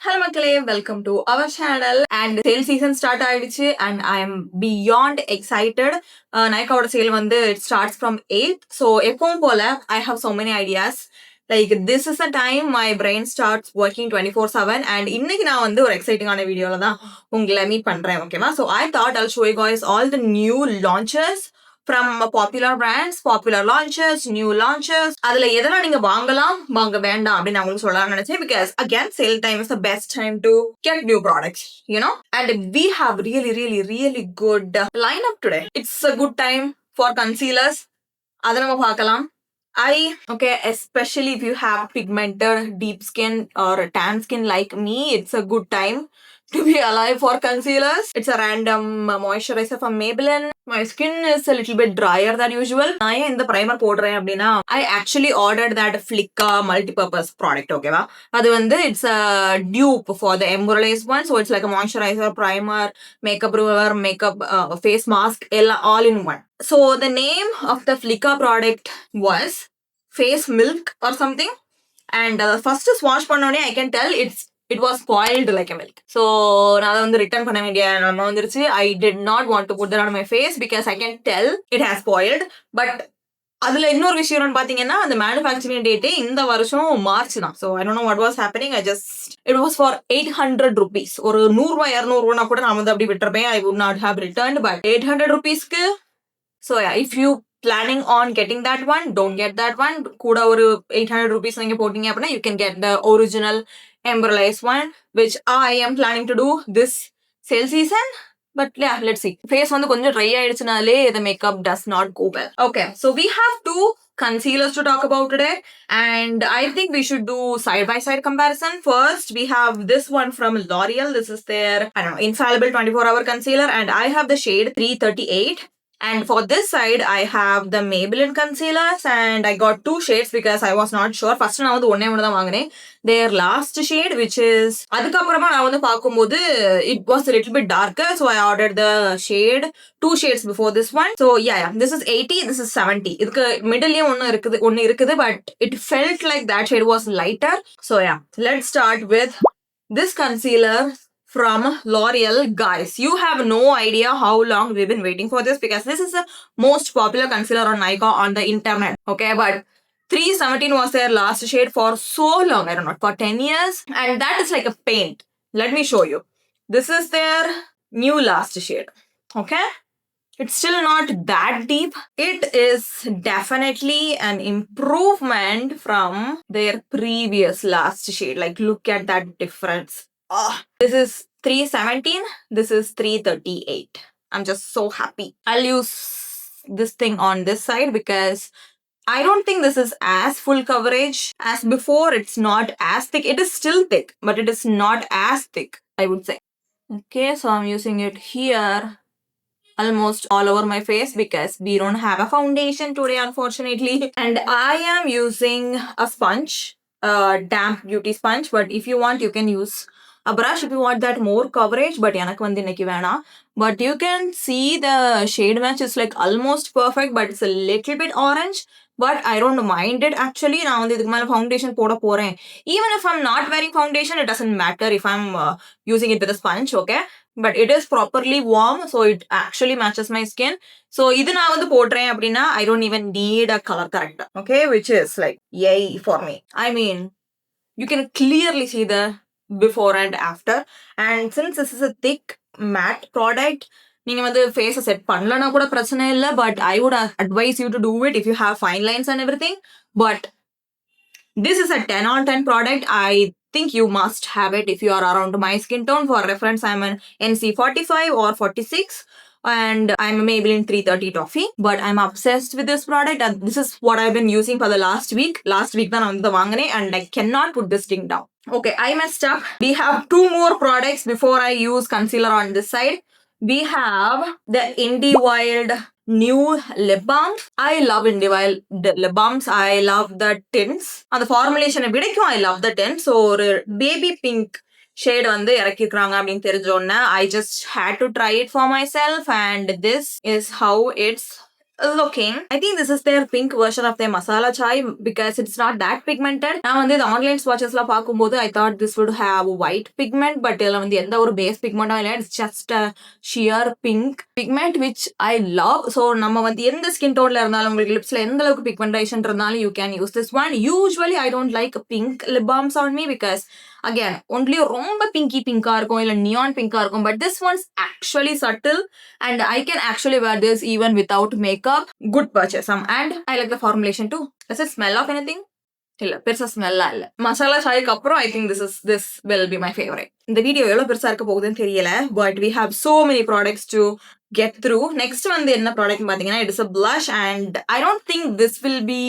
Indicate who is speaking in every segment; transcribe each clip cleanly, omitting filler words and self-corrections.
Speaker 1: Hello Makkale, welcome to our channel and sale season start ஆயிடுச்சு and I am beyond excited. Nykaa sale வந்து it starts from 8th. So எப்பவும் போல I have so many ideas. Like this is the time my brain starts working 24/7 and இன்னைக்கு நான் வந்து ஒரு எக்ஸைட்டிங்கான வீடியோல தான் உங்களை மீட் பண்றேன் ஓகேவா. So I thought I'll show you guys all the new launches from popular brands, popular launches, new launches. அதுல எதெல்லாம் நீங்க வாங்கலாம் வாங்க வேண்டாம் அப்படின்னு நான் உங்களுக்கு சொல்லலாம்னு நினைச்சேன் because again sale time is the best time to get new products, you know. And we have really good lineup today. It's a good time for concealers. அதை நம்ம பார்க்கலாம். Okay, especially if you have pigmented deep skin or tan skin like me, it's a good time to be alive for concealers. It's a random moisturizer from Maybelline. My skin is a little bit drier than usual. நான் ஏன் இந்த primer போடுறேன் அப்படின்னா I actually ordered that Flicka multi-purpose product, ஓகேவா. அது வந்து it's a dupe for the embolized one, so it's like a moisturizer, primer, makeup brewer, makeup face mask, all in one. So the name of the Flicka product was Face Milk or something, and first swatch பண்ணோனே I can tell it was spoiled like a milk. So நான் வந்து return பண்ண வேண்டிய நம்ம வந்துருச்சு. I did not want to put that on my face because I can tell it has spoiled. But அதுல இன்னொரு விஷயம் என்னன்னு பாத்தீங்கன்னா அந்த மேனுஃபேக்சரிங் டேட்டே இந்த வருஷம் மார்ச் தான். So I don't know what was happening. It was for 800 rupees. ஒரு 100 ரூபாய் 200 ரூபாய் கூட நான் வந்து அப்படி விட்டுருப்பேன். I would not have returned, but 800 rupeesக்கு. So yeah, if you planning on getting that one, don't get that one. கூட ஒரு 800 rupees நீங்க போட்டீங்க அப்படின்னா you can get the original embolized one, which I am planning to do this sale season. But yeah, let's see. Face வந்து கொஞ்சம் dry ஆயிடுச்சுனாலே the makeup does not go well. Okay, so we have two concealers to talk about today, and I think we should do side-by-side comparison. First, we have this one from Loreal. This is their, I don't know, infallible 24-hour concealer, and I have the shade 338. And for this side, I have the Maybelline concealers, and I got two shades because I was not sure. First, நான் வந்து ஒண்ணே தான் வாங்கினேன். Their last shade, which is அதுக்கப்புறமா நான் வந்து பார்க்கும்போது it was a little bit darker, so I ordered the shade, two shades before this one. So yeah, this is 80, this is 70. இதுக்கு மிடில்லையும் ஒண்ணு இருக்குது, but it felt like that shade was lighter. So yeah, let's start with this concealer from Loreal. Guys, you have no idea how long we've been waiting for this because this is the most popular concealer on Nykaa on the internet. Okay, but 317 was their last shade for so long, I don't know, for 10 years, and that is like a paint. Let me show you. This is their new last shade. Okay, it's still not that deep. It is definitely an improvement from their previous last shade. Like, look at that difference. This is 317, this is 338. I'm just so happy. I'll use this thing on this side because I don't think this is as full coverage as before. It's not as thick. It is still thick, but it is not as thick, I would say. Okay, so I'm using it here almost all over my face because we don't have a foundation today, unfortunately. And I am using a sponge, a damp beauty sponge, but if you want, you can use a brush if you want that more coverage, but எனக்கு வந்து இன்னைக்கு வேணாம். But you can see the shade match is like almost perfect, but it's a little bit orange, but I don't mind it actually. நான் வந்து இதுக்கு மேல foundation போட போறேன். Even if I'm not wearing foundation, it doesn't matter if I'm using it with a sponge, okay? But it is properly warm, so it actually matches my skin. So இது நான் வந்து போடுறேன் அப்படின்னா I don't even need a color corrector, okay? Which is like yay for me. I mean, you can clearly see the before and after, and since this is a thick matte product, நீங்க வந்து ஃபேஸை set பண்ணலனா கூட பிரச்சனை இல்லை, but I would advise you to do it if you have fine lines and everything. But this is a 10 on 10 product. I think you must have it if you are around my skin tone. For reference, I'm an NC 45 or 46, and I'm a Maybelline 330 toffee, but I'm obsessed with this product, and this is what I've been using for the last week. Last week தான் நான் வந்து வாங்கினேன், and I cannot put this thing down. Okay, I messed up. We have two more products before I use concealer on this side. We have the Inde Wild new lip balm. I love Inde Wild lip balms. I love the tints. And the formulation விடைக்கும் I love the tints. So ஒரு baby pink shade வந்து இறக்கிருக்காங்க அப்படின்னு தெரிஞ்சோன்னா I just had to try it for myself, and this is how it's looking. I think this is their pink version of their masala chai because it's not that pigmented. நான் வந்து இந்த online ஸ்வாட்சஸ்லாம் பார்க்கும்போது I thought this would have white pigment, but இதில் வந்து எந்த ஒரு base பிக்மெண்ட்டும் இல்லை. It's just a sheer pink pigment which I love. So நம்ம வந்து எந்த ஸ்கின் டோன்ல இருந்தாலும் உங்களுக்கு லிப்ஸ்ல எந்த அளவுக்கு பிக்மெண்டேஷன் இருந்தாலும் you can use this one. Usually I don't like pink lip balms on me because again only ரொம்ப pinky பிங்கா இருக்கும் இல்லை neon பிங்கா இருக்கும். But this one's actually subtle and I can actually wear this even without makeup. Good purchase. And I like the formulation too. Does it smell of anything? இல்ல பெருசா ஸ்மெல்லாம் இல்ல. மசாலா சாய்க்கு அப்புறம் I think this will be my favorite. இந்த video எவ்வளவு பெருசா இருக்க போகுதுன்னு தெரியல, but we have so many products to get through. Next வந்து என்ன ப்ராடக்ட் பாத்தீங்கன்னா it is a blush and I don't think this will be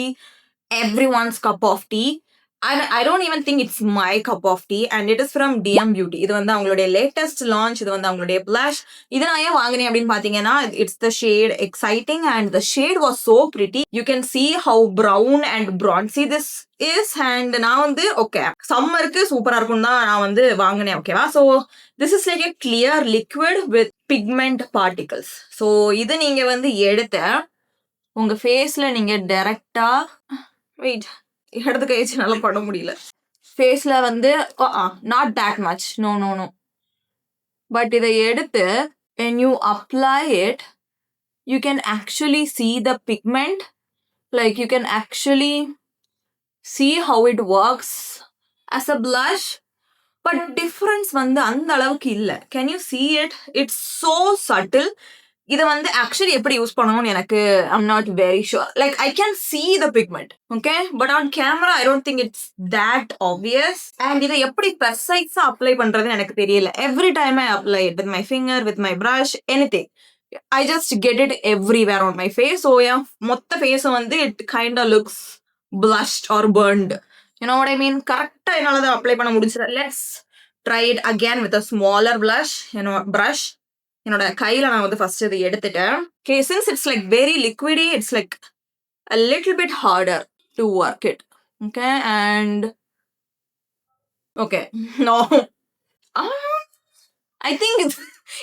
Speaker 1: everyone's cup of tea. I don't even think it's my cup of tea and it is from Diam Beauty. இது வந்து அவங்களுடைய latest launch. இது வந்து அவங்களுடைய blush. இது நான் ஏன் வாங்கினேன் அப்படின்னு பாத்தீங்கன்னா it's the shade exciting and the shade was so pretty. You can see how brown and bronzy this is and நான் வந்து okay சம்மருக்கு சூப்பரா இருக்கும் தான் நான் வந்து வாங்கினேன். ஓகேவா? So this is like a clear liquid with pigment particles. So இது நீங்க வந்து எடுத்து உங்க ஃபேஸ்ல நீங்க டைரக்டா வெயிட் இடது கை வச்சு நல்லா பட முடியல. ஃபேஸ்ல வந்து not that much, no. But இதை எடுத்து when you apply it you can actually see the pigment, like you can actually see how it works as a blush. But difference வந்து அந்த அளவுக்கு இல்லை. Can you see it? It's so subtle. இதை வந்து actually எப்படி use பண்ணணும்னு எனக்கு I'm not very sure. Like I can see the pigment, okay? But on camera I don't think it's that obvious. And இதை எப்படி ப்ரெசைஸா அப்ளை பண்றதுன்னு எனக்கு தெரியல. Every time I apply it with my finger, with my brush, anything, I just get it everywhere on my face. So என் மொத்த ஃபேஸும் வந்து it kind of looks blushed or burned. You know what I mean? கரெக்டா என்னால அதை apply பண்ண முடிஞ்சது. Let's try it again with a smaller blush, brush. என்னோட கையில நான் வந்து ஃபர்ஸ்ட் இது எடுத்துட்டேன். Okay, since it's like very liquidy, it's like a little bit harder to work it. Okay, and okay, no. I think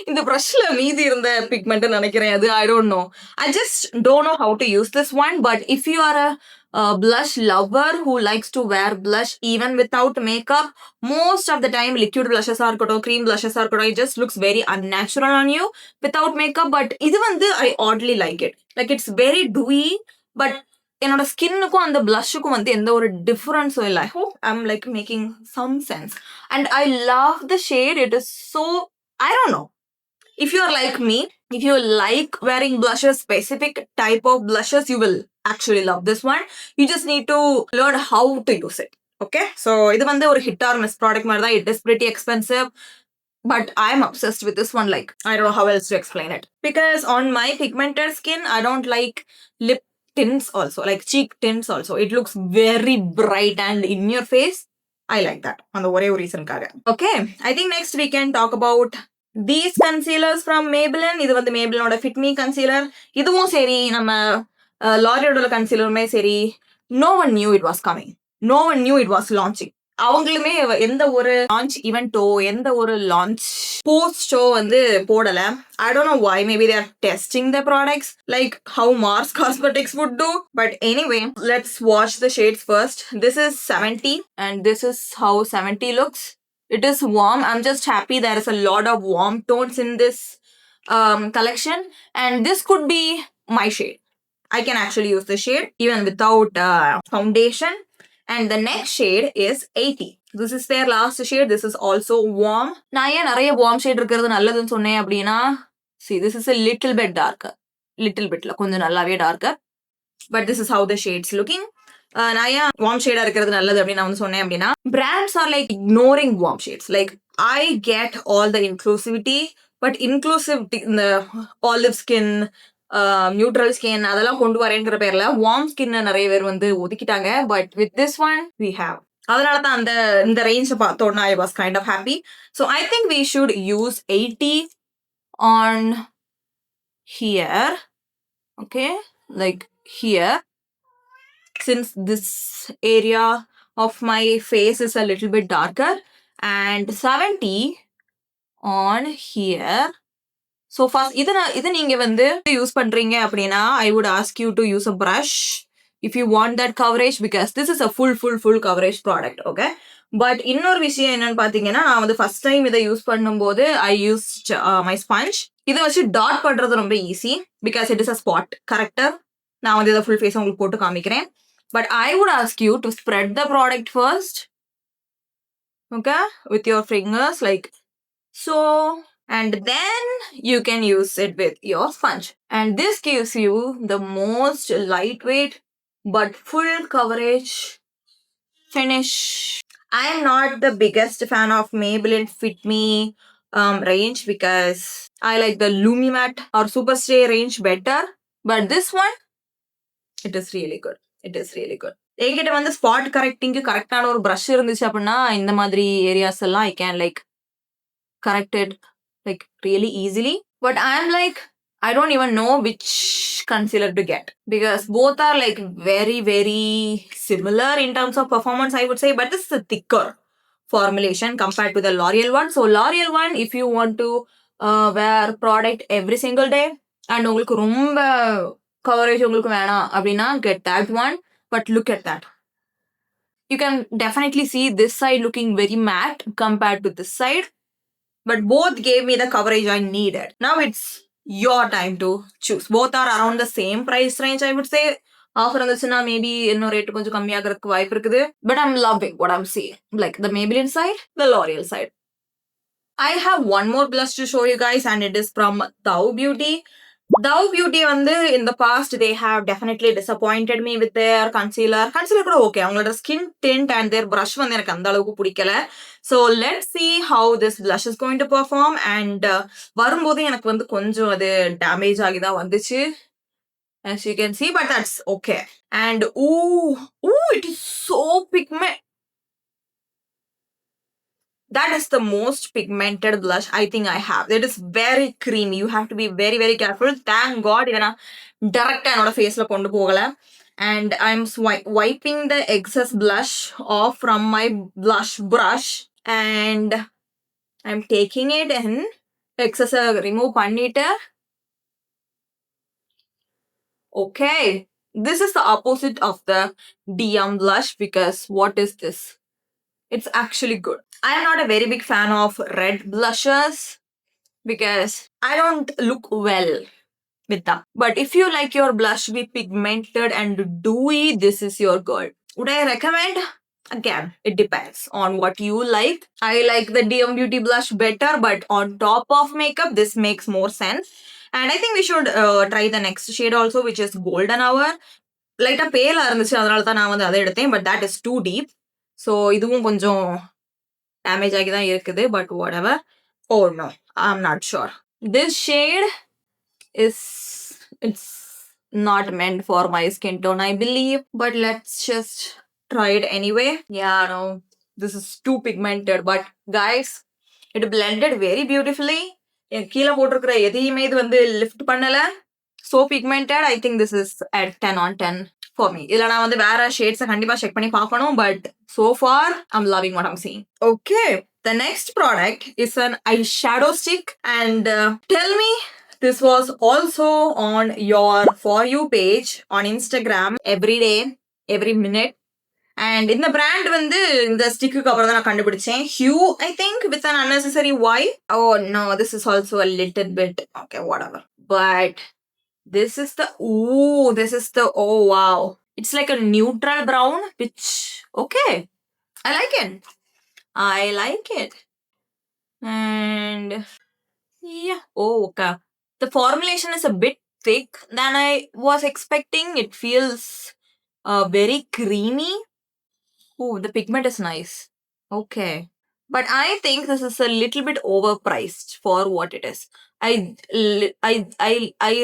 Speaker 1: இந்த ப்ரஷ்ல மீதி இருந்த pigment நினைக்கிறேன் அது. I don't know. I just don't know how to use this one. But if you are a blush lover who likes to wear blush even without makeup, most of the time liquid blushes are இருக்கட்டும், cream blushes are இருக்கட்டும், it just looks very unnatural on you without makeup. But இது வந்து I oddly like it. Like it's very dewy, but என்னோட ஸ்கின்னுக்கும் அந்த blushக்கும் வந்து எந்த ஒரு டிஃபரன்ஸும் இல்லை. I hope I'm like making some sense. And I love the shade. It is so, I don't know. If you're like me, if you like wearing blushes, specific type of blushes, you will actually love this one. You just need to learn how to use it. Okay? So, இது வந்து ஒரு hit or miss product மாதிரி தான். It is pretty expensive. But I'm obsessed with this one. Like, I don't know how else to explain it. Because on my pigmented skin, I don't like lip tints also. Like cheek tints also. It looks very bright and in your face. I like that. On the ஒரே ஒரு ரீசனுக்காக. Okay. I think next we can talk about these concealers from Maybelline. இது வந்து Maybelline Fit Me concealer. இதுவும் சரி, நம்ம L'Oreal concealerமே சரி, no one knew it was coming. No one knew it was launching. அவங்களுமே எந்த ஒரு லான்ச் ஈவென்ட்டோ எந்த ஒரு லான்ச் போஸ்டோ வந்து போடல. I don't know why. Maybe they are testing the products like how Mars Cosmetics would do. But anyway, let's watch the shades first. This is 70 and this is how 70 looks. It is warm. I'm just happy there is a lot of warm tones in this collection, and this could be my shade. I can actually use the shade even without foundation. And the next shade is 80. This is their last shade. This is also warm. நான் ஏன் நிறைய warm shade இருக்கிறது நல்லதுன்னு சொன்னேன் அப்படின்னா, see, this is a little bit darker. Little bitல கொஞ்சம் நல்லாவே darker. But this is how the shade's looking. நான் ஏன் warm shade இருக்கிறது நல்லது அப்படின்னு நான் வந்து சொன்னேன் அப்படின்னா, brands are like ignoring warm shades. Like I get all the inclusivity, but inclusivity in the olive skin, neutral skin அதெல்லாம் கொண்டு வரேங்கிற பேர்ல வார்ம் ஸ்கின்னை நிறைய பேர் வந்து ஒதுக்கிட்டாங்க. But with this one we have. அதனால தான் இந்த ரேஞ்சை பார்த்தோன்னா I was kind of happy. So I think we should use 80 on here. Okay, like here, since this area of my face is a little bit darker, and 70 on here. So first இது நீங்க வந்து use பண்றீங்க அப்படின்னா I would ask you to use a brush if you want that coverage because this is a full coverage product, okay? But இன்னொரு விஷயம் என்னன்னு பாத்தீங்கன்னா நான் வந்து ஃபர்ஸ்ட் டைம் இதை யூஸ் பண்ணும்போது I used my sponge. இதை வச்சு டாட் பண்றது ரொம்ப easy because it is a spot corrector. நான் வந்து இதை ஃபுல் ஃபேஸ் உங்களுக்கு போட்டு காமிக்கிறேன். But I would ask you to spread the product first, okay, with your fingers like so, and then you can use it with your sponge. And this gives you the most lightweight but full coverage finish. I am not the biggest fan of Maybelline Fit Me range because I like the Lumi Matte or Superstay range better. But this one, it is really good. It is really good. என்கிட்ட வந்து spot கரெக்டிங்க்கு கரெக்டான ஒரு brush இருந்துச்சு அப்படின்னா இந்த மாதிரி areas எல்லாம் I can like correct it like really easily. But I'm like, I don't even know which concealer to get because both are like very similar in terms of performance, I would say, but this is a thicker formulation compared to the L'Oreal one. So L'Oreal one, if you want to wear product every single day and உங்களுக்கு ரொம்ப coverage உங்களுக்கு வேணாம் அப்படின்னா get that one. But look at that. You can definitely see this side looking very matte compared to this side. But both gave me the coverage I needed. Now it's your time to choose. Both are around the same price range, I would say. Offer இருந்துச்சுன்னா maybe இன்னும் rate கொஞ்சம் கம்மியாகிறதுக்கு வாய்ப்பு இருக்குது. But I'm loving what I'm seeing. Like the Maybelline side, the L'Oreal side. I have one more blush to show you guys and it is from Dove Beauty. Dove Beauty வந்து in the past they have definitely disappointed me with their concealer. Concealer கூட okay. அவங்களோட skin tint and their brush வந்து எனக்கு அந்த அளவுக்கு பிடிக்கல. So let's see how this blush is going to perform. And வரும்போது எனக்கு வந்து கொஞ்சம் அது டேமேஜ் ஆகி தான் வந்துச்சு. As you can see, but that's okay. And ooh, it is so pigmented. That is the most pigmented blush I think I have. It is very creamy. You have to be very careful. Thank God இதை நான் direct என்னோட ஃபேஸ்ல கொண்டு போகல. And I'm wiping the excess blush off from my blush brush and I'm taking it in. Excess remove பண்ணிட்டு. Okay. This is the opposite of the diam blush because what is this? It's actually good. I am not a very big fan of red blushes because I don't look well with them. But if you like your blush to be pigmented and dewy, this is your girl. Would I recommend? Again, it depends on what you like. I like the DM Beauty blush better, but on top of makeup, this makes more sense. And I think we should try the next shade also, which is Golden Hour. Lighta pale இருந்துச்சு அதனால தான் நான் வந்து அதை எடுத்தேன், but that is too deep. So இதுவும் கொஞ்சம் damage ஆகி தான் இருக்குது, but whatever. Oh no, I'm not sure. This shade it's not meant for my skin tone, I believe, but let's just try it anyway. Yeah, no, this is too pigmented, but guys, it blended very beautifully. கீழே போட்டிருக்கிற எதையுமே இது வந்து lift பண்ணல. So pigmented, I think this is at 10 on 10 for me. இதுல நான் வந்து வேற ஷேட்ஸை கண்டிப்பா செக் பண்ணி பார்க்கணும், but so far I'm loving what I'm seeing. Okay, the next product is an eyeshadow stick and tell me this was also on your For You page on Instagram every day, every minute. And in the brand வந்து இந்த stick அப்புறம் தான் நான் கண்டுபிடிச்சேன். Hyue, I think, with an unnecessary Y. Oh no, this is also a little bit okay, whatever. But this is the oh wow. It's like a neutral brown, which okay. I like it. And yeah, oh okay. The formulation is a bit thick than I was expecting. It feels very creamy. Oh, the pigment is nice. Okay. But I think this is a little bit overpriced for what it is. I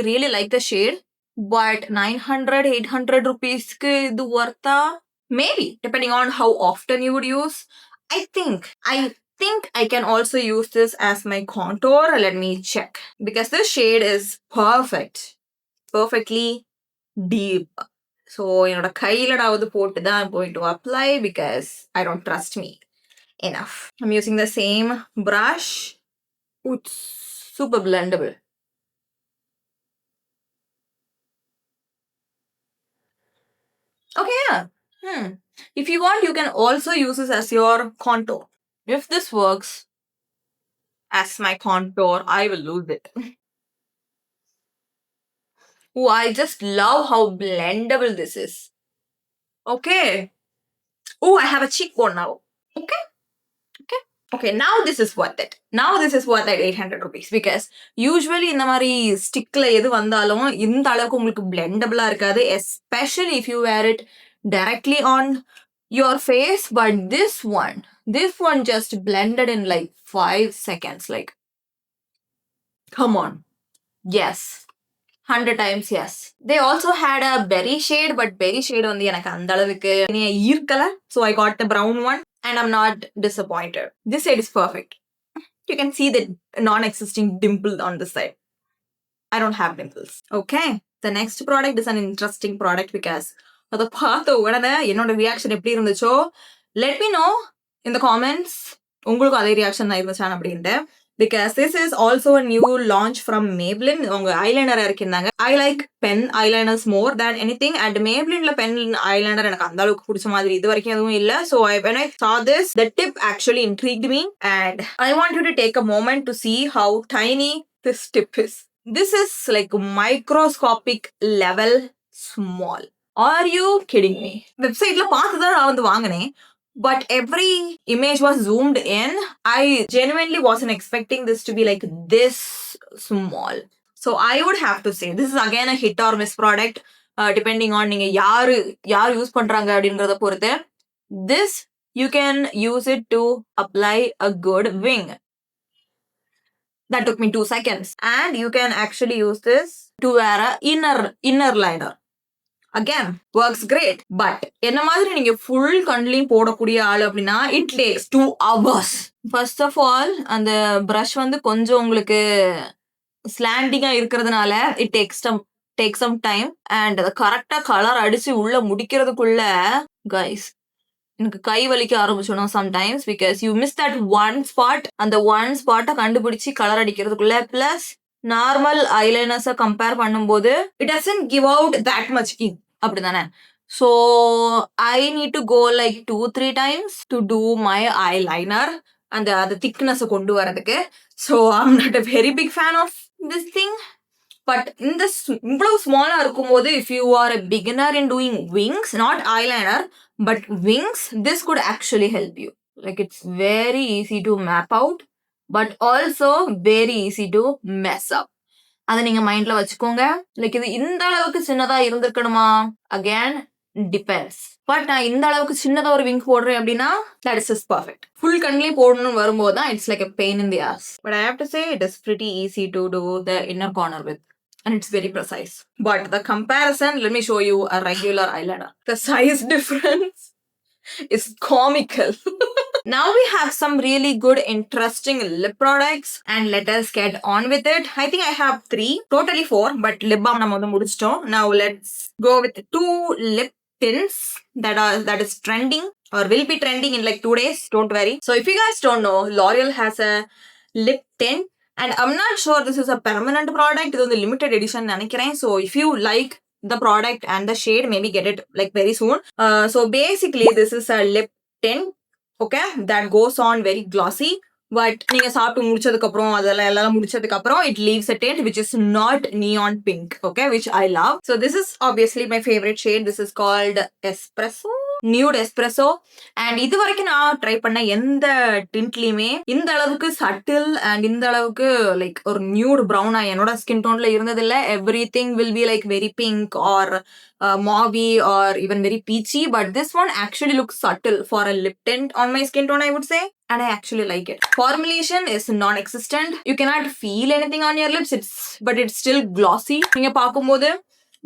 Speaker 1: really like the shade, but 900-800 rupees ku idu wortha? Maybe, depending on how often you would use. I think I can also use this as my contour. Let me check. Because this shade is perfect. Perfectly deep. So, என்னோட கையில நான் வந்து போட்டு தான் I'm going to apply because I don't trust me enough. I'm using the same brush. It's super blendable. Okay, yeah. If you want, you can also use this as your contour. If this works as my contour, I will lose it. Oh, I just love how blendable this is. Okay. Oh, I have a cheekbone now. Okay. Okay. Okay, now this is worth it. Now this is worth it 800 rupees because usually இந்த மாதிரி ஸ்டிக்ல எது வந்தாலும் இந்த அளவுக்கு உங்களுக்கு blendable இருக்காது, especially if you wear it directly on your face. But this one just blended in like 5 seconds. Like, come on. Yes. 100 times yes. They also had a berry shade, but berry shade வந்து எனக்கு அந்த அளவுக்கு ஈர்க்கல. So I got the brown one and I'm not disappointed. This shade is perfect. You can see the non-existing dimple on this side. I don't have dimples. Okay. The next product is an interesting product because அதை பார்த்த உடனே என்னோட reaction எப்படி இருந்துச்சோ let me know in the comments உங்களுக்கு அதே reaction தான் இருந்துச்சான் அப்படின்ட்டு. Because this is also a new launch from Maybelline. அவங்க eyeliner இறக்கிருந்தாங்க. I like pen eyeliners more than anything and Maybellineல pen eyeliner எனக்கு அந்த அளவுக்கு பிடிச்ச மாதிரி இது வரைக்கும் எதுவும் இல்ல. So when I saw this, the tip actually intrigued me and I want you to take a moment to see how tiny this tip is. This is like microscopic level small. Are you kidding me? வெப்சைட்ல பார்த்து தான் நான் வந்து வாங்கினேன். But every image was zoomed in. I genuinely wasn't expecting this to be like this small. So I would have to say this is again a hit or miss product depending on நீங்க யார் use பண்றாங்க அப்படிங்கறத பொறுத்து. This you can use it to apply a good wing. That took me 2 seconds. And you can actually use this to wear a inner liner. Again, works great. But என்ன மாதிரி நீங்க full கண்ணிலையும் போடக்கூடிய ஆள் அப்படின்னா it takes 2 hours. First of all, அந்த brush வந்து கொஞ்சம் உங்களுக்கு slanting இருக்கிறதுனால it takes some time and the கரெக்டா கலர் அடிச்சு உள்ள முடிக்கிறதுக்குள்ள guys எனக்கு கை வலிக்க ஆரம்பிச்சோம் sometimes because you miss that one spot. அந்த one spot கண்டுபிடிச்சு கலர் அடிக்கிறதுக்குள்ள plus நார்மல் ஐலைனர்ஸை கம்பேர் பண்ணும்போது it doesn't give out that much ink அப்படிதானே. So I need to go like 2-3 times to do my eyeliner and the thickness கொண்டு வரதுக்கு. So I'm not a very big fan of this thing. But in this இவ்வளவு ஸ்மாலா இருக்கும்போது if you are a beginner in doing wings, not eyeliner but wings, this could actually help you. Like it's very easy to map out but also very easy to mess up. அதை நீங்க மைண்ட்ல வச்சுக்கோங்க. Like இது இந்த அளவுக்கு சின்னதா இருந்திருக்கணுமா? Again depends. But நான் இந்த அளவுக்கு சின்னதா ஒரு விங் போடுறேன் அப்படின்னா that is just perfect. Full கண்ணிலேயே போடணும்னு வரும்போது தான் it's like a pain in the ass. But I have to say it is pretty easy to do the inner corner with. And it's very precise. But the comparison, let me show you a regular eyeliner. The size difference is comical. Now we have some really good interesting lip products and let us get on with it. I think I have 3, totally 4, but lip balm நம்ம வந்து முடிச்சிட்டோம். Now let's go with 2 lip tints that is trending or will be trending in like 2 days. Don't worry. So if you guys don't know, L'Oreal has a lip tint and I'm not sure this is a permanent product. இது வந்து limited edition நினைக்கிறேன். So if you like the product and the shade, maybe get it like very soon. So basically this is a lip tint, okay, that goes on very glossy. But நீங்க சாப்பிட்டு முடிச்சதுக்கு அப்புறம் அதெல்லாம் எல்லாம் முடிச்சதுக்கு அப்புறம் it leaves a tint which is not neon pink, okay, which I love. So this is obviously my favorite shade. This is called espresso, nude espresso. And இது வரைக்கும் நான் ட்ரை பண்ண எந்த டிண்ட்லயுமே இந்த அளவுக்கு சட்டில் அண்ட் இந்த அளவுக்கு லைக் ஒரு நியூட் ப்ரௌனா என்னோட ஸ்கின் டோன்ல இருந்ததில்ல. everything will be like very pink or mauvey or even very peachy, but this one actually looks subtle for a lip tint on my skin tone, I would say, and I actually like it. Formulation is non-existent. You cannot feel anything on your lips, but it's still glossy நீங்க பார்க்கும்போது.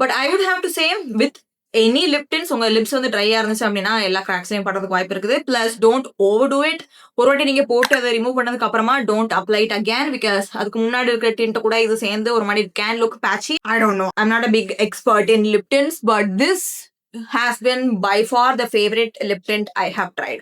Speaker 1: But I would have to say with any lip tints உங்க lips வந்து ட்ரையா இருந்துச்சு அப்படின்னா எல்லா கிராக்ஸ்லயும் படுறதுக்கு வாய்ப்பு இருக்குது. Plus don't overdo it. ஒரு வாட்டி நீங்க போட்டு அதை ரிமூவ் பண்ணதுக்கு அப்புறமா don't apply it again because அதுக்கு முன்னாடி இருக்கிற டிண்ட் கூட இது சேர்ந்து ஒரு மாதிரி can look patchy. I don't know. I'm not a big expert in lip tints, but this has been by far the favorite lip tint I have tried.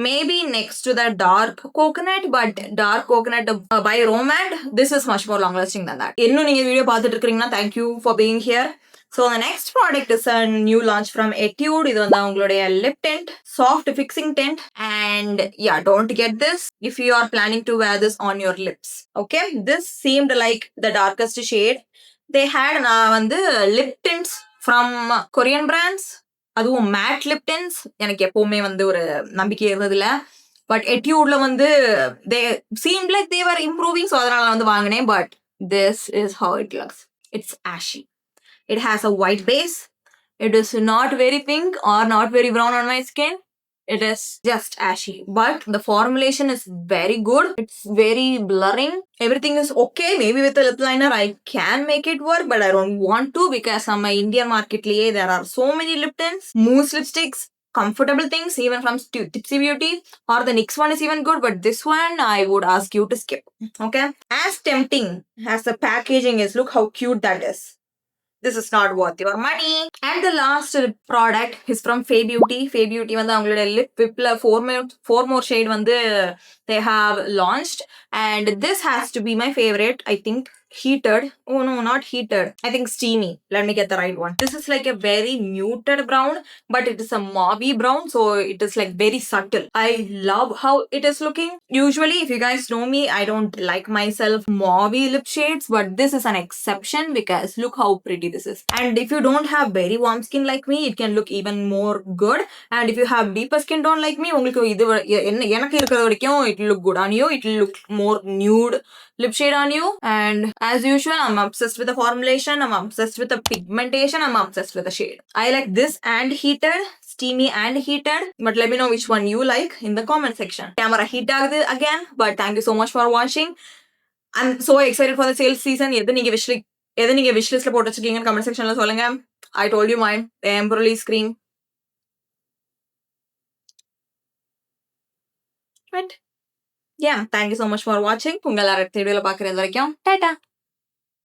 Speaker 1: Maybe next to the dark coconut, but dark coconut by Romand, this is much more long lasting than that. இன்னும் நீங்க video பார்த்துட்டு இருக்கீங்கன்னா thank you for being here. So the next product is a new launch from Etude. இது வந்து அவங்களுடைய lip tint, soft fixing tint. And yeah, don't get this if you are planning to wear this on your lips. Okay, this seemed like the darkest shade. They had நான் வந்து lip tints from Korean brands. அதுவும் matte lip tints எனக்கு எப்பவுமே வந்து ஒரு நம்பிக்கை இருந்ததில்ல. But எட்யூட்ல வந்து they seemed like they were improving, so அதனால நான் வந்து வாங்கினேன். But this is how it looks. It's ashy. It has a white base. It is not very pink or not very brown on my skin. It is just ashy. But the formulation is very good. It's very blurring. Everything is okay. Maybe with a lip liner I can make it work, but I don't want to because on my Indian market there are so many lip tints, mousse lipsticks, comfortable things even from Tipsy Beauty, or the NYX one is even good, but this one I would ask you to skip. Okay, as tempting as the packaging is, look how cute that is. This is not worth your money. And the last product is from Faye Beauty. Faye Beauty வந்து அவங்களோட lip whipல four more shade வந்து they have launched, and this has to be my favorite. I think heated. Oh no, not heated. I think steamy. Let me get the right one. This is like a very muted brown, but it is a mauvey brown, so it is like very subtle. I love how it is looking. Usually, if you guys know me, I don't like myself mauvey lip shades, but this is an exception because look how pretty this is. And if you don't have very warm skin like me, it can look even more good. And if you have deeper skin tone like me, உங்களுக்கு இது எனக்கு இருக்கிற வரைக்கும் it will look good on you. It will look more nude lip shade on you. And as usual, I'm obsessed with the formulation, I'm obsessed with the pigmentation, I'm obsessed with the shade. I like this and heated, steamy and heated, but let me know which one you like in the comment section. Camera heat ஆகுது again, but thank you so much for watching. I'm so excited for the sales season. எது நீங்க wishlistல போட்டு வச்சிருக்கீங்கன்னு comment sectionல சொல்லுங்க. I told you mine, the Embroidery Cream. But yeah, thank you so much for watching. உங்களை அடுத்த வீடியோல பார்க்குறது வரைக்கும் டாடா.